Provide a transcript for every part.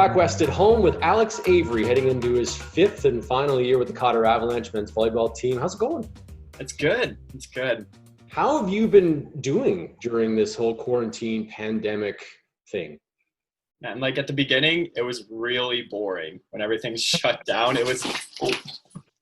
PACWEST at home with Alex Avery heading into his fifth and final year with the Cotter Avalanche men's volleyball team. How's it going? It's good. It's good. How have you been doing during this whole quarantine pandemic thing? And like at the beginning, it was really boring when everything's shut down. It was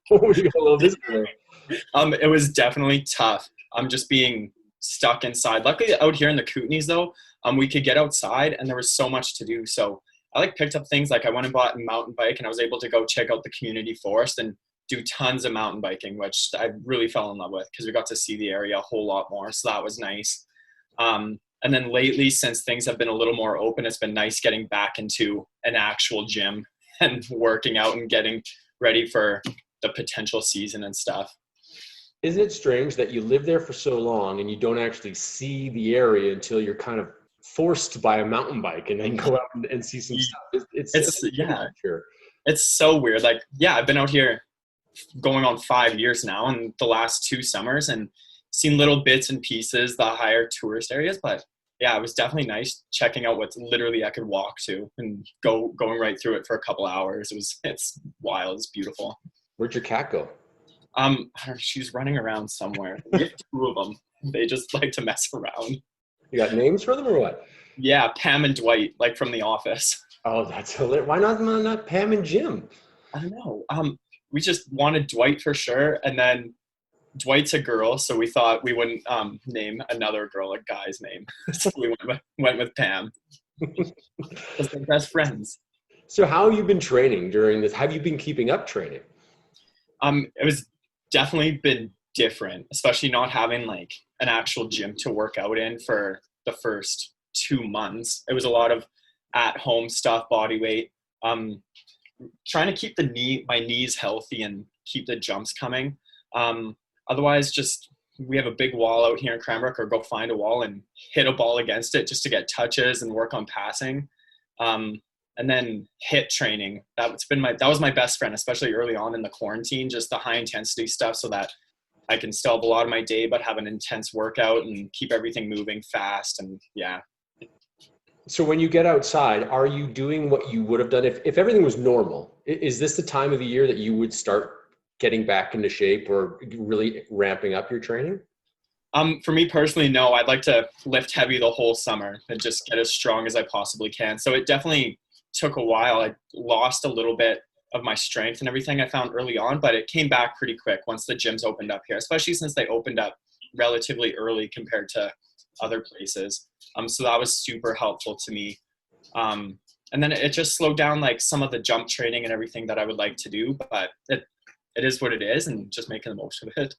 it was definitely tough. I'm just being stuck inside. Luckily out here in the Kootenays though, we could get outside and there was so much to do. So I picked up things like I went and bought a mountain bike and I was able to go check out the community forest and do tons of mountain biking, which I really fell in love with because we got to see the area a whole lot more. So that was nice. And then lately, since things have been a little more open, it's been nice getting back into an actual gym and working out and getting ready for the potential season and stuff. Isn't it strange that you live there for so long and you don't actually see the area until you're kind of forced to buy a mountain bike and then go out and see some stuff? It's so weird. I've been out here going on 5 years now and the last 2 summers and seen little bits and pieces, the higher tourist areas, but yeah, it was definitely nice checking out what literally I could walk to and going right through it for a couple hours. It's wild. It's beautiful. Where'd your cat go? She's running around somewhere. We have 2 of them. They just like to mess around. You got names for them or what? Yeah, Pam and Dwight, like from The Office. Oh, that's hilarious. Why not Pam and Jim? I don't know. We just wanted Dwight for sure, and then Dwight's a girl, so we thought we wouldn't name another girl a guy's name. So we went with Pam. Because they're best friends. So how have you been training during this? Have you been keeping up training? It was definitely been different, especially not having like an actual gym to work out in for the first 2 months. It was a lot of at-home stuff, body weight. Trying to keep my knees healthy and keep the jumps coming. Otherwise, just we have a big wall out here in Cranbrook, or go find a wall and hit a ball against it just to get touches and work on passing. And then hit training. That was my best friend, especially early on in the quarantine, just the high intensity stuff so that I can still have a lot of my day, but have an intense workout and keep everything moving fast. And yeah. So when you get outside, are you doing what you would have done if everything was normal? Is this the time of the year that you would start getting back into shape or really ramping up your training? For me personally, no. I'd like to lift heavy the whole summer and just get as strong as I possibly can. So it definitely took a while. I lost a little bit of my strength and everything I found early on, but it came back pretty quick once the gyms opened up here, especially since they opened up relatively early compared to other places. So that was super helpful to me. And then it just slowed down like some of the jump training and everything that I would like to do, but it is what it is and just making the most of it.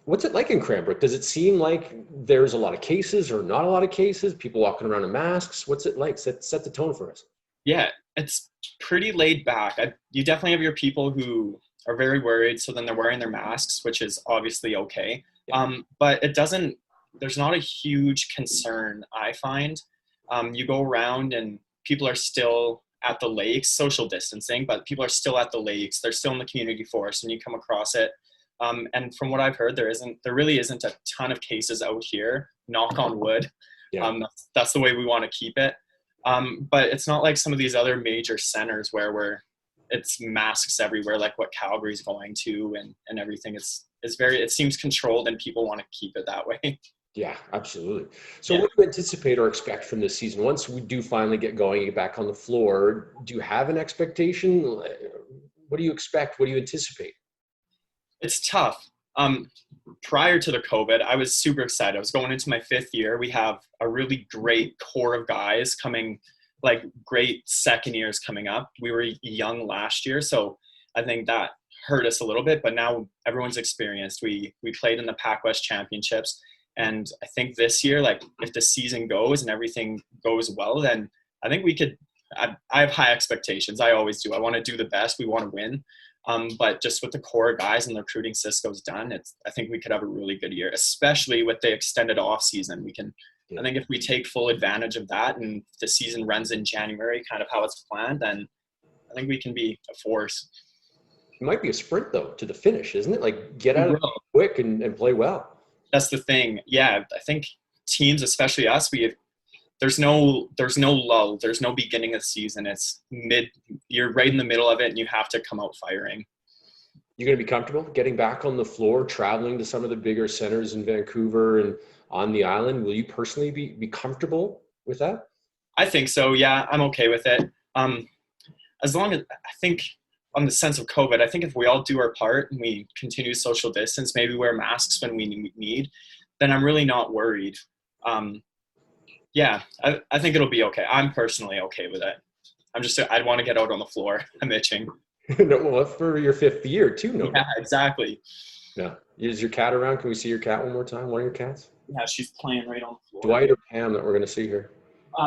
What's it like in Cranbrook? Does it seem like there's a lot of cases or not a lot of cases? People walking around in masks? What's it like? Set the tone for us. Yeah, it's pretty laid back. You definitely have your people who are very worried, so then they're wearing their masks, which is obviously okay. Yeah. But there's not a huge concern, I find. You go around and people are still at the lakes, social distancing, but people are still at the lakes. They're still in the community forest and you come across it. And from what I've heard, there really isn't a ton of cases out here, knock on wood. Yeah. That's the way we want to keep it. But it's not like some of these other major centers where it's masks everywhere, like what Calgary's going to and everything. It seems controlled and people want to keep it that way. Yeah, absolutely. So what do you anticipate or expect from this season? Once we do finally get going, get back on the floor, do you have an expectation? What do you expect? What do you anticipate? It's tough. Prior to the COVID, I was super excited. I was going into my 5th year. We have a really great core of guys coming, like great second years coming up. We were young last year, so I think that hurt us a little bit, but now everyone's experienced. We played in the PACWEST championships. And I think this year, like if the season goes and everything goes well, then I think we could, I have high expectations. I always do. I want to do the best. We want to win. But just with the core guys and the recruiting Cisco's done, I think we could have a really good year, especially with the extended off season. I think if we take full advantage of that and the season runs in January, kind of how it's planned, then I think we can be a force. It might be a sprint though to the finish, isn't it? Like get out of it quick and play well. That's the thing. Yeah, I think teams, especially us, there's no lull. There's no beginning of the season. It's you're right in the middle of it and you have to come out firing. You're going to be comfortable getting back on the floor, traveling to some of the bigger centers in Vancouver and on the island? Will you personally be comfortable with that? I think so. Yeah, I'm okay with it. As long as, I think on the sense of COVID, I think if we all do our part and we continue social distance, maybe wear masks when we need, then I'm really not worried. Yeah, I think it'll be okay. I'm personally okay with it. I want to get out on the floor. I'm itching. No, well, for your 5th year too. No. Yeah, exactly. Yeah. Is your cat around? Can we see your cat one more time? One of your cats? Yeah, she's playing right on the floor. Dwight or Pam that we're going to see here?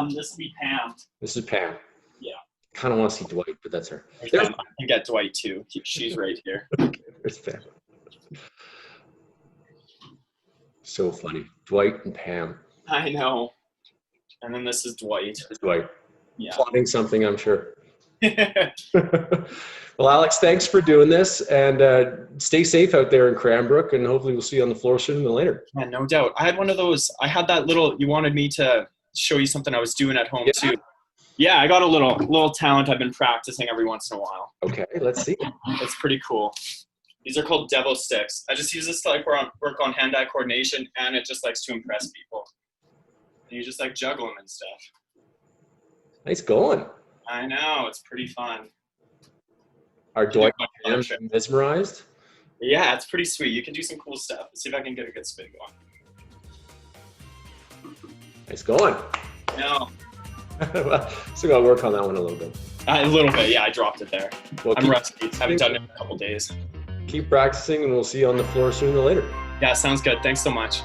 This will be Pam. This is Pam. Yeah. Kind of want to see Dwight, but that's her. I can get Dwight too. She's right here. There's Pam. So funny. Dwight and Pam. I know. And then this is Dwight. There's Dwight. Yeah. Plotting something, I'm sure. Well, Alex, thanks for doing this, and stay safe out there in Cranbrook, and hopefully we'll see you on the floor sooner than later. Yeah, no doubt. I had one of those. I had that little. You wanted me to show you something I was doing at home too. Yeah, I got a little talent I've been practicing every once in a while. Okay, let's see. It's pretty cool. These are called devil sticks. I just use this to like work on hand-eye coordination, and it just likes to impress people. And you just like juggle them and stuff. Nice going. I know, it's pretty fun. Are Dwight and Pam mesmerized? Yeah, it's pretty sweet. You can do some cool stuff. Let's see if I can get a good spin going. Nice going. No. Still got to work on that one a little bit. A little bit, yeah. I dropped it there. Well, I'm rusty. Haven't done it in a couple days. Keep practicing, and we'll see you on the floor sooner than later. Yeah, sounds good. Thanks so much.